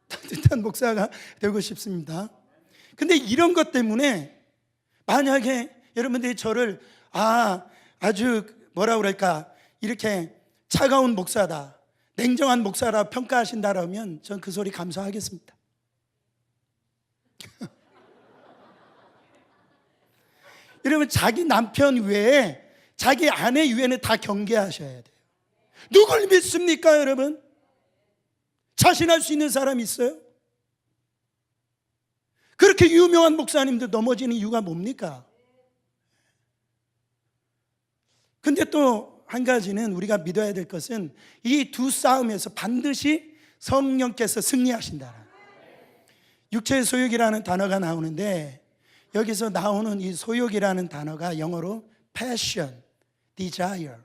따뜻한 목사가 되고 싶습니다. 근데 이런 것 때문에 만약에 여러분들이 저를 아주 뭐라 그럴까, 이렇게 차가운 목사다, 냉정한 목사라 평가하신다라면 전 그 소리 감사하겠습니다. 여러분, 자기 남편 외에 자기 아내 외에는 다 경계하셔야 돼요. 누굴 믿습니까, 여러분? 자신할 수 있는 사람이 있어요? 그렇게 유명한 목사님들 넘어지는 이유가 뭡니까? 근데 또 한 가지는 우리가 믿어야 될 것은 이 두 싸움에서 반드시 성령께서 승리하신다. 육체의 소욕이라는 단어가 나오는데, 여기서 나오는 이 소욕이라는 단어가 영어로 passion, desire.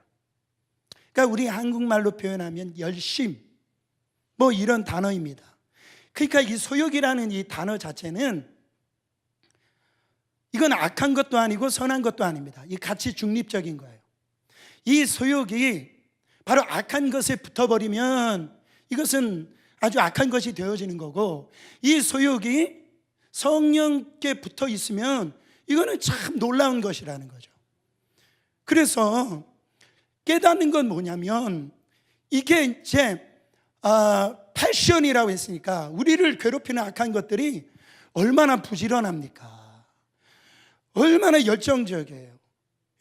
그러니까 우리 한국말로 표현하면 열심, 뭐 이런 단어입니다. 그러니까 이 소욕이라는 이 단어 자체는 이건 악한 것도 아니고 선한 것도 아닙니다. 이 같이 중립적인 거예요. 이 소욕이 바로 악한 것에 붙어버리면 이것은 아주 악한 것이 되어지는 거고, 이 소욕이 성령께 붙어 있으면 이거는 참 놀라운 것이라는 거죠. 그래서 깨닫는 건 뭐냐면, 이게 이제 패션이라고 했으니까 우리를 괴롭히는 악한 것들이 얼마나 부지런합니까? 얼마나 열정적이에요.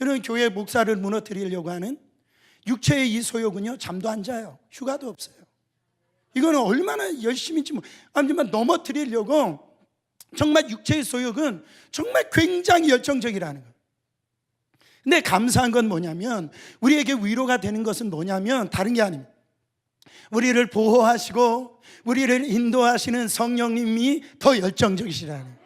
여러분, 교회 목사를 무너뜨리려고 하는 육체의 이 소욕은요, 잠도 안 자요. 휴가도 없어요. 이거는 얼마나 열심인지 아니면 넘어뜨리려고, 정말 육체의 소욕은 정말 굉장히 열정적이라는 거예요. 근데 감사한 건 뭐냐면, 우리에게 위로가 되는 것은 뭐냐면 다른 게 아닙니다. 우리를 보호하시고 우리를 인도하시는 성령님이 더 열정적이시라는 거예요.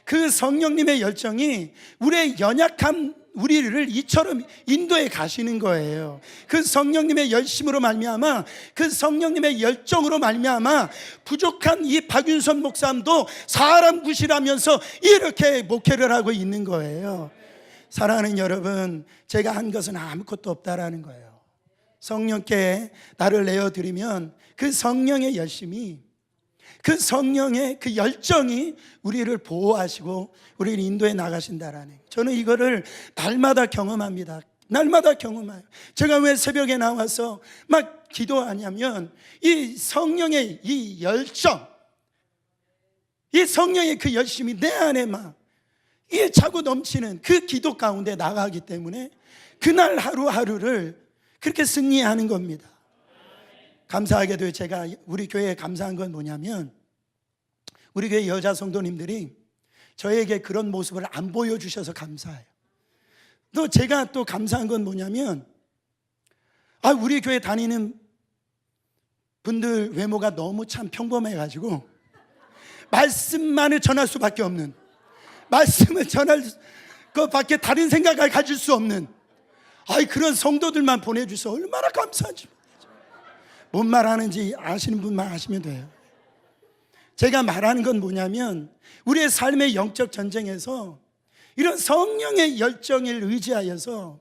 그 성령님의 열정이 우리의 연약한 우리를 이처럼 인도해 가시는 거예요. 그 성령님의 열심으로 말미암아, 그 성령님의 열정으로 말미암아 부족한 이 박윤선 목사님도 사람 구실하면서 이렇게 목회를 하고 있는 거예요. 사랑하는 여러분, 제가 한 것은 아무것도 없다라는 거예요. 성령께 나를 내어드리면 그 성령의 열심이, 그 성령의 그 열정이 우리를 보호하시고 우리를 인도해 나가신다라는, 저는 이거를 날마다 경험합니다. 날마다 경험해요. 제가 왜 새벽에 나와서 막 기도하냐면 이 성령의 이 열정, 이 성령의 그 열심이 내 안에 막 이게 차고 넘치는 그 기도 가운데 나가기 때문에 그날 하루하루를 그렇게 승리하는 겁니다. 감사하게도 제가 우리 교회에 감사한 건 뭐냐면 우리 교회 여자 성도님들이 저에게 그런 모습을 안 보여주셔서 감사해요. 또 제가 또 감사한 건 뭐냐면 우리 교회 다니는 분들 외모가 너무 참 평범해가지고 말씀만을 전할 수밖에 없는, 말씀을 전할 그 밖에 다른 생각을 가질 수 없는 그런 성도들만 보내주셔서 얼마나 감사한지. 뭔 말하는지 아시는 분만 아시면 돼요. 제가 말하는 건 뭐냐면 우리의 삶의 영적 전쟁에서 이런 성령의 열정을 의지하여서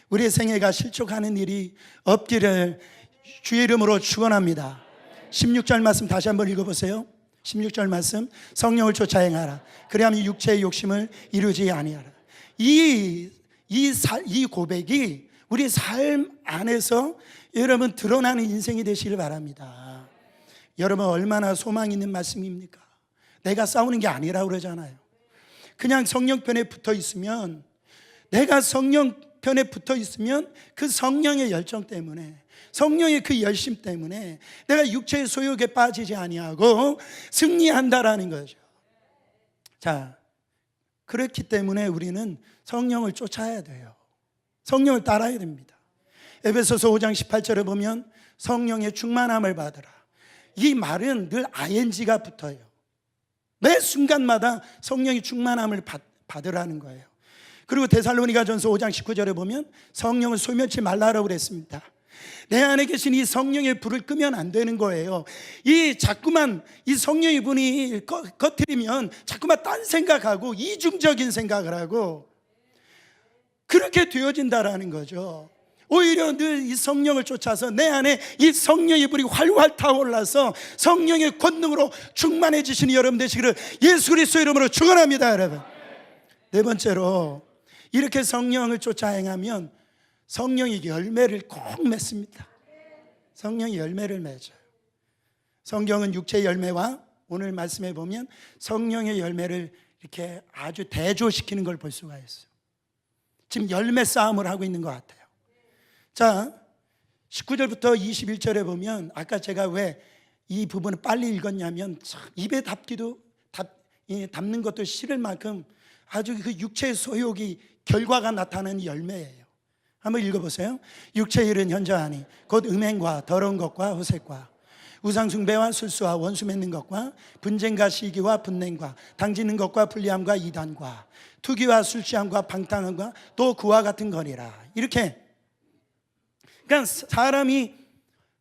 우리의 생애가 실족하는 일이 없기를 주의 이름으로 축원합니다. 16절 말씀 다시 한번 읽어보세요. 16절 말씀, 성령을 쫓아 행하라. 그리하면 육체의 욕심을 이루지 아니하라. 이 고백이 우리 삶 안에서 여러분 드러나는 인생이 되시길 바랍니다. 여러분 얼마나 소망 있는 말씀입니까? 내가 싸우는 게 아니라고 그러잖아요. 그냥 성령 편에 붙어 있으면, 내가 성령 편에 붙어 있으면 그 성령의 열정 때문에, 성령의 그 열심 때문에 내가 육체의 소욕에 빠지지 아니하고 승리한다라는 거죠. 자, 그렇기 때문에 우리는 성령을 쫓아야 돼요. 성령을 따라야 됩니다. 에베소서 5장 18절에 보면 성령의 충만함을 받으라. 이 말은 늘 ing가 붙어요. 매 순간마다 성령의 충만함을 받으라는 거예요. 그리고 데살로니가전서 5장 19절에 보면 성령을 소멸치 말라라고 그랬습니다. 내 안에 계신 이 성령의 불을 끄면 안 되는 거예요. 자꾸만 이 성령의 분이 꺼트리면 자꾸만 딴 생각하고 이중적인 생각을 하고 그렇게 되어진다라는 거죠. 오히려 늘 이 성령을 쫓아서 내 안에 이 성령의 불이 활활 타올라서 성령의 권능으로 충만해지시는 여러분 되시기를 예수 그리스도 이름으로 축원합니다. 여러분, 네 번째로 이렇게 성령을 쫓아 행하면 성령의 열매를 꼭 맺습니다. 성령의 열매를 맺어요. 성경은 육체의 열매와 오늘 말씀해 보면 성령의 열매를 이렇게 아주 대조시키는 걸 볼 수가 있어요. 지금 열매 싸움을 하고 있는 것 같아요. 자, 19절부터 21절에 보면 아까 제가 왜 이 부분을 빨리 읽었냐면 입에 담는 것도 싫을 만큼 아주 그 육체의 소욕이 결과가 나타나는 열매예요. 한번 읽어보세요. 육체의 일은 현저하니 곧 음행과 더러운 것과 호색과 우상숭배와 술수와 원수 맺는 것과 분쟁과 시기와 분냉과 당지는 것과 불리함과 이단과 투기와 술취함과 방탕함과 또 그와 같은 거니라. 이렇게, 그러니까 사람이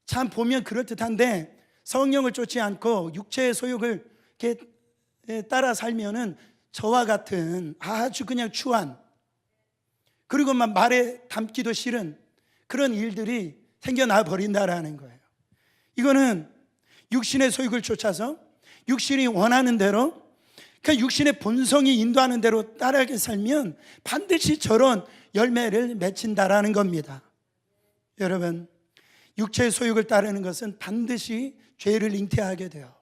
참 보면 그럴듯한데 성령을 쫓지 않고 육체의 소욕을 이렇게 따라 살면은 저와 같은 아주 그냥 추한, 그리고 막 말에 담기도 싫은 그런 일들이 생겨나 버린다라는 거예요. 이거는 육신의 소욕을 쫓아서 육신이 원하는 대로, 그 육신의 본성이 인도하는 대로 따라게 살면 반드시 저런 열매를 맺힌다라는 겁니다. 여러분, 육체의 소욕을 따르는 것은 반드시 죄를 잉태하게 돼요.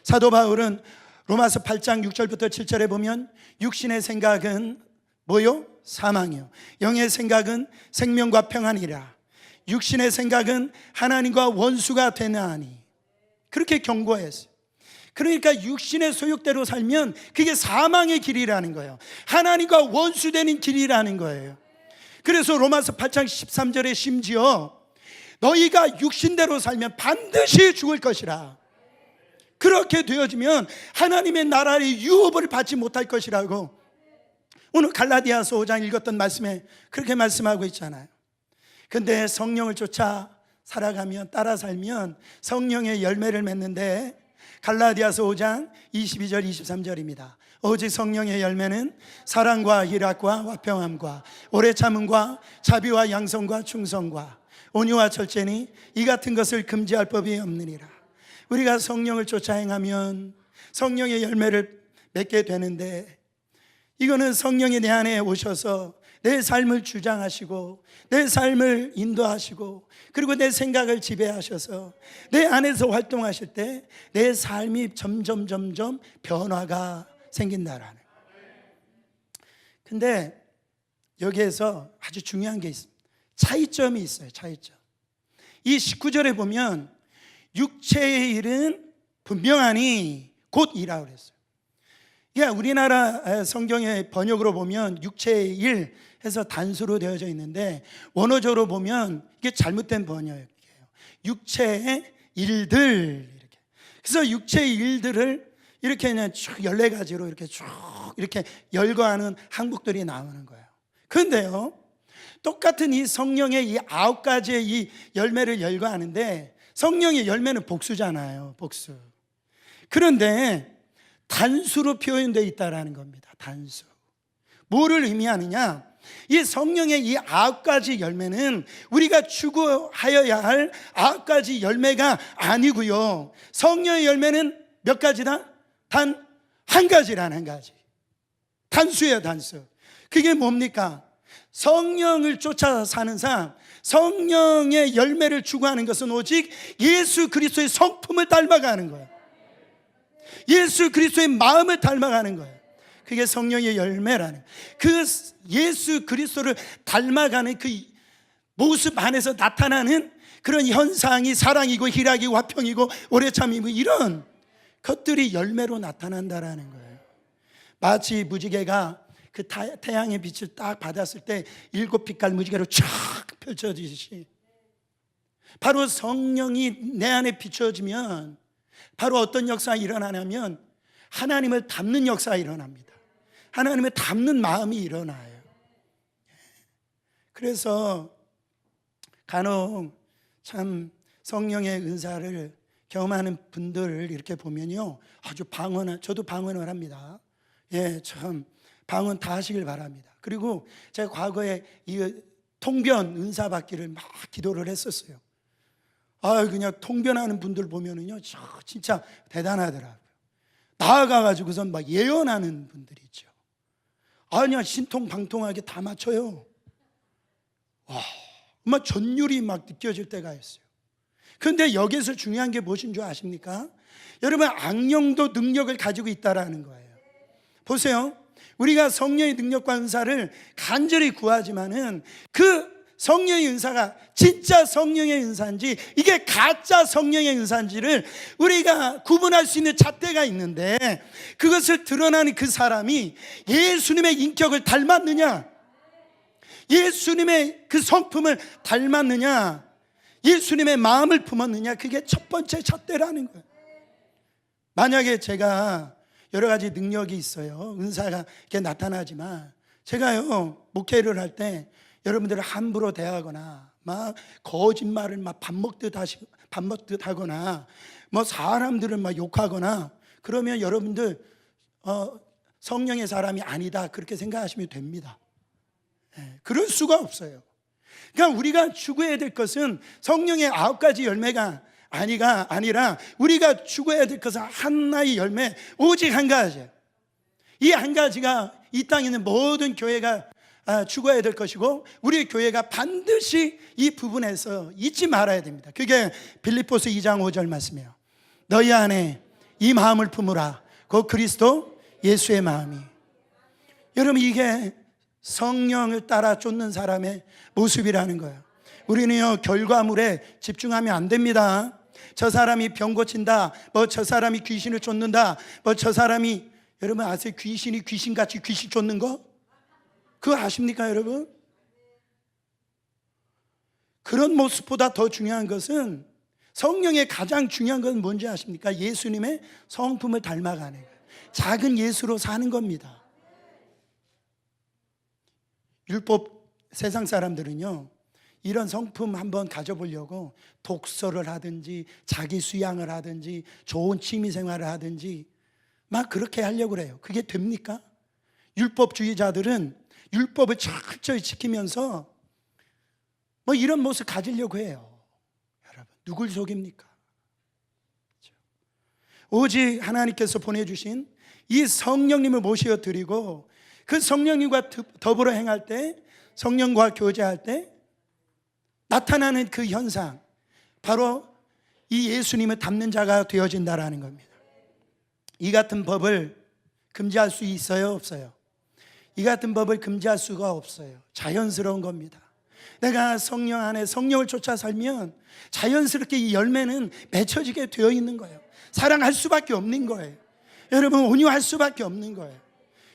사도 바울은 로마서 8장 6절부터 7절에 보면 육신의 생각은 뭐요? 사망이요. 영의 생각은 생명과 평안이라. 육신의 생각은 하나님과 원수가 되나니. 그렇게 경고했어요. 그러니까 육신의 소욕대로 살면 그게 사망의 길이라는 거예요. 하나님과 원수되는 길이라는 거예요. 그래서 로마서 8장 13절에 심지어 너희가 육신대로 살면 반드시 죽을 것이라. 그렇게 되어지면 하나님의 나라의 유업을 받지 못할 것이라고 오늘 갈라디아서 5장 읽었던 말씀에 그렇게 말씀하고 있잖아요. 근데 성령을 쫓아 살아가면, 따라 살면 성령의 열매를 맺는데 갈라디아서 5장 22절 23절입니다. 오직 성령의 열매는 사랑과 희락과 화평함과 오래 참음과 자비와 양성과 충성과 온유와 절제니 이 같은 것을 금지할 법이 없느니라. 우리가 성령을 쫓아 행하면 성령의 열매를 맺게 되는데, 이거는 성령이 내 안에 오셔서 내 삶을 주장하시고 내 삶을 인도하시고 그리고 내 생각을 지배하셔서 내 안에서 활동하실 때 내 삶이 점점 변화가 생긴다라는 거예요. 근데 여기에서 아주 중요한 게 있습니다. 차이점이 있어요. 차이점. 이 19절에 보면 육체의 일은 분명하니 곧 이라 그랬어요. 이게 우리나라 성경의 번역으로 보면 육체의 일 해서 단수로 되어져 있는데 원어적으로 보면 이게 잘못된 번역이에요. 육체의 일들 이렇게. 그래서 육체의 일들을 이렇게 그냥 쭉 14가지로 이렇게 쭉 이렇게 열거하는 항목들이 나오는 거예요. 그런데요, 똑같은 이 성령의 이 9가지의 이 열매를 열거하는데 성령의 열매는 복수잖아요. 복수. 그런데 단수로 표현되어 있다는 겁니다. 단수. 뭐를 의미하느냐? 이 성령의 이 9가지 열매는 우리가 추구하여야 할 9가지 열매가 아니고요, 성령의 열매는 몇 가지다? 단 한 가지란 한 가지. 단수예요. 단수. 그게 뭡니까? 성령을 쫓아 사는 삶, 성령의 열매를 추구하는 것은 오직 예수 그리스도의 성품을 닮아가는 거예요. 예수 그리스도의 마음을 닮아가는 거예요. 그게 성령의 열매라는, 그 예수 그리스도를 닮아가는 그 모습 안에서 나타나는 그런 현상이 사랑이고 희락이고 화평이고 오래참이고 이런 것들이 열매로 나타난다라는 거예요. 마치 무지개가 그 태양의 빛을 딱 받았을 때 7빛깔 무지개로 쫙 펼쳐지듯이 바로 성령이 내 안에 비춰지면 바로 어떤 역사가 일어나냐면 하나님을 닮는 역사가 일어납니다. 하나님을 닮는 마음이 일어나요. 그래서 간혹 참 성령의 은사를 경험하는 분들을 이렇게 보면요, 아주 저도 방언을 합니다. 참 방언 다 하시길 바랍니다. 그리고 제가 과거에 이 통변 은사 받기를 막 기도를 했었어요. 그냥 통변하는 분들 보면은요, 진짜 대단하더라고요. 나아가가지고선 막 예언하는 분들이 있죠. 그냥 신통방통하게 다 맞춰요. 막 전율이 막 느껴질 때가 있어요. 그런데 여기서 중요한 게 무엇인 줄 아십니까? 여러분, 악령도 능력을 가지고 있다라는 거예요. 보세요. 우리가 성령의 능력과 은사를 간절히 구하지만은 그 성령의 은사가 진짜 성령의 은사인지 이게 가짜 성령의 은사인지를 우리가 구분할 수 있는 잣대가 있는데, 그것을 드러나는 그 사람이 예수님의 인격을 닮았느냐, 예수님의 그 성품을 닮았느냐, 예수님의 마음을 품었느냐, 그게 첫 번째 잣대라는 거예요. 만약에 제가 여러 가지 능력이 있어요, 은사가 이렇게 나타나지만, 제가요 목회를 할 때 여러분들을 함부로 대하거나 막 거짓말을 막 밥 먹듯 하거나 뭐 사람들을 막 욕하거나 그러면 여러분들 성령의 사람이 아니다 그렇게 생각하시면 됩니다. 그럴 수가 없어요. 그러니까 우리가 추구해야 될 것은 성령의 9가지 열매가 아니라 우리가 추구해야 될 것은 하나의 열매, 오직 한 가지예요. 이 한 가지가 이 땅에 있는 모든 교회가 추구해야 될 것이고, 우리 교회가 반드시 이 부분에서 잊지 말아야 됩니다. 그게 빌립보서 2장 5절 말씀이에요. 너희 안에 이 마음을 품으라. 그 그리스도 예수의 마음이. 여러분, 이게 성령을 따라 쫓는 사람의 모습이라는 거예요. 우리는요 결과물에 집중하면 안 됩니다. 저 사람이 병 고친다, 뭐 저 사람이 귀신을 쫓는다, 뭐 저 사람이, 여러분 아세요? 귀신이 귀신같이 귀신 쫓는 거? 그거 아십니까 여러분? 그런 모습보다 더 중요한 것은, 성령의 가장 중요한 것은 뭔지 아십니까? 예수님의 성품을 닮아가는 거예요. 작은 예수로 사는 겁니다. 율법 세상 사람들은요 이런 성품 한번 가져보려고 독서를 하든지 자기 수양을 하든지 좋은 취미생활을 하든지 막 그렇게 하려고 그래요. 그게 됩니까? 율법주의자들은 율법을 철저히 지키면서 뭐 이런 모습 가지려고 해요. 여러분, 누굴 속입니까? 그렇죠? 오직 하나님께서 보내주신 이 성령님을 모셔드리고 그 성령님과 더불어 행할 때 성령과 교제할 때 나타나는 그 현상, 바로 이 예수님을 닮는 자가 되어진다라는 겁니다. 이 같은 법을 금지할 수 있어요, 없어요? 이 같은 법을 금지할 수가 없어요. 자연스러운 겁니다. 내가 성령 안에 성령을 쫓아 살면 자연스럽게 이 열매는 맺혀지게 되어 있는 거예요. 사랑할 수밖에 없는 거예요. 여러분, 온유할 수밖에 없는 거예요.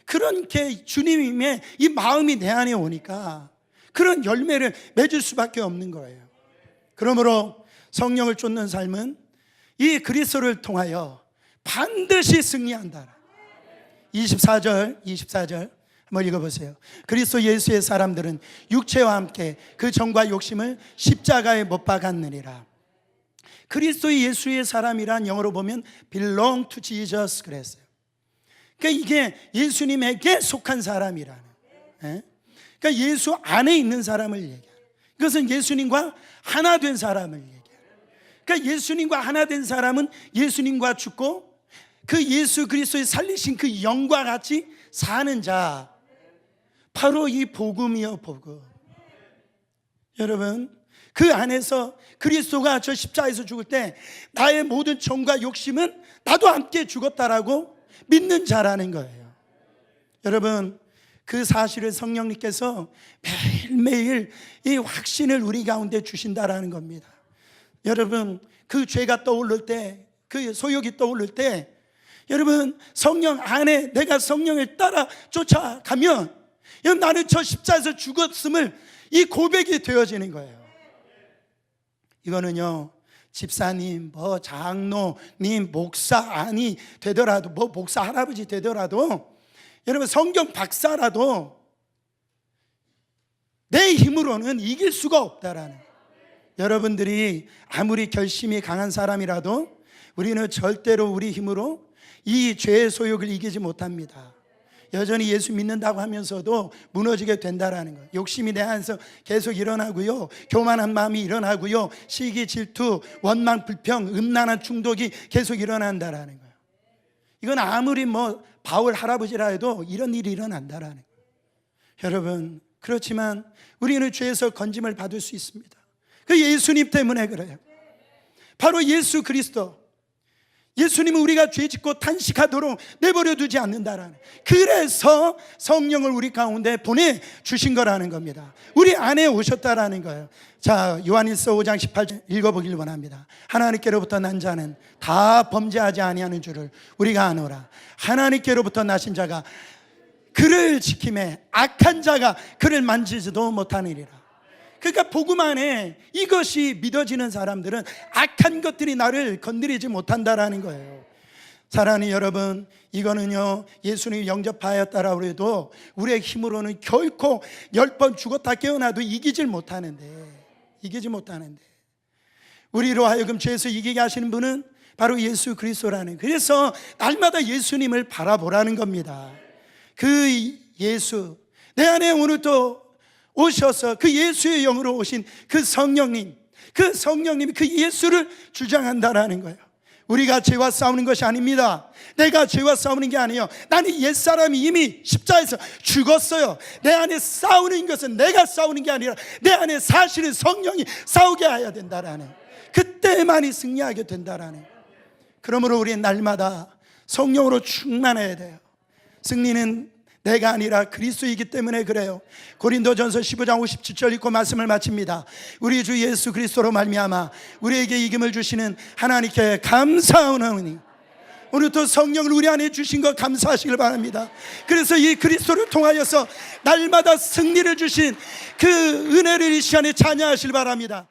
그렇게 주님의 이 마음이 내 안에 오니까 그런 열매를 맺을 수밖에 없는 거예요. 그러므로 성령을 쫓는 삶은 이 그리스도를 통하여 반드시 승리한다. 24절 한번 읽어보세요. 그리스도 예수의 사람들은 육체와 함께 그 정과 욕심을 십자가에 못 박았느니라. 그리스도 예수의 사람이란 영어로 보면 belong to Jesus 그랬어요. 그러니까 이게 예수님에게 속한 사람이라는, 그러니까 예수 안에 있는 사람을 얘기하는, 그것은 예수님과 하나 된 사람을 얘기하는. 그러니까 예수님과 하나 된 사람은 예수님과 죽고 그 예수 그리스도의 살리신 그 영과 같이 사는 자, 바로 이 복음이요, 복음. 여러분, 그 안에서 그리스도가 저 십자가에서 죽을 때 나의 모든 정과 욕심은 나도 함께 죽었다라고 믿는 자라는 거예요. 여러분, 그 사실을 성령님께서 매일매일 이 확신을 우리 가운데 주신다라는 겁니다. 여러분, 그 죄가 떠오를 때, 그 소욕이 떠오를 때, 여러분, 성령 안에 내가 성령을 따라 쫓아가면 나는 저 십자가에서 죽었음을 이 고백이 되어지는 거예요. 이거는요, 집사님, 장로님, 목사 아니 되더라도, 목사 할아버지 되더라도, 여러분 성경 박사라도 내 힘으로는 이길 수가 없다라는, 여러분들이 아무리 결심이 강한 사람이라도 우리는 절대로 우리 힘으로 이 죄의 소욕을 이기지 못합니다. 여전히 예수 믿는다고 하면서도 무너지게 된다라는 거예요. 욕심이 내 안에서 계속 일어나고요, 교만한 마음이 일어나고요, 시기, 질투, 원망, 불평, 음란한 중독이 계속 일어난다라는 거예요. 이건 아무리 바울 할아버지라 해도 이런 일이 일어난다라는 거예요. 여러분, 그렇지만 우리는 죄에서 건짐을 받을 수 있습니다. 그 예수님 때문에 그래요. 바로 예수 그리스도, 예수님은 우리가 죄짓고 탄식하도록 내버려 두지 않는다라는, 그래서 성령을 우리 가운데 보내주신 거라는 겁니다. 우리 안에 오셨다라는 거예요. 자, 요한일서 5장 18절 읽어보길 원합니다. 하나님께로부터 난 자는 다 범죄하지 아니하는 줄을 우리가 아노라. 하나님께로부터 나신 자가 그를 지킴에 악한 자가 그를 만지지도 못하느니라. 그러니까 복음 안에 이것이 믿어지는 사람들은 악한 것들이 나를 건드리지 못한다라는 거예요. 사랑하는 여러분, 이거는요, 예수님이 영접하였다라고 해도 우리의 힘으로는 결코 10번 죽었다 깨어나도 이기지 못하는데, 우리로 하여금 죄에서 이기게 하시는 분은 바로 예수 그리스도라는, 그래서 날마다 예수님을 바라보라는 겁니다. 그 예수, 내 안에 오늘도 오셔서 그 예수의 영으로 오신 그 성령님, 그 성령님이 그 예수를 주장한다라는 거예요. 우리가 죄와 싸우는 것이 아닙니다. 내가 죄와 싸우는 게 아니에요. 나는 옛사람이 이미 십자가에서 죽었어요. 내 안에 싸우는 것은 내가 싸우는 게 아니라 내 안에 사실은 성령이 싸우게 해야 된다라는, 그때만이 승리하게 된다라는. 그러므로 우리는 날마다 성령으로 충만해야 돼요. 승리는 내가 아니라 그리스도이기 때문에 그래요. 고린도전서 15장 57절 읽고 말씀을 마칩니다. 우리 주 예수 그리스도로 말미암아 우리에게 이김을 주시는 하나님께 감사하오니, 오늘 또 성령을 우리 안에 주신 것 감사하시길 바랍니다. 그래서 이 그리스도를 통하여서 날마다 승리를 주신 그 은혜를 이 시간에 찬양하시길 바랍니다.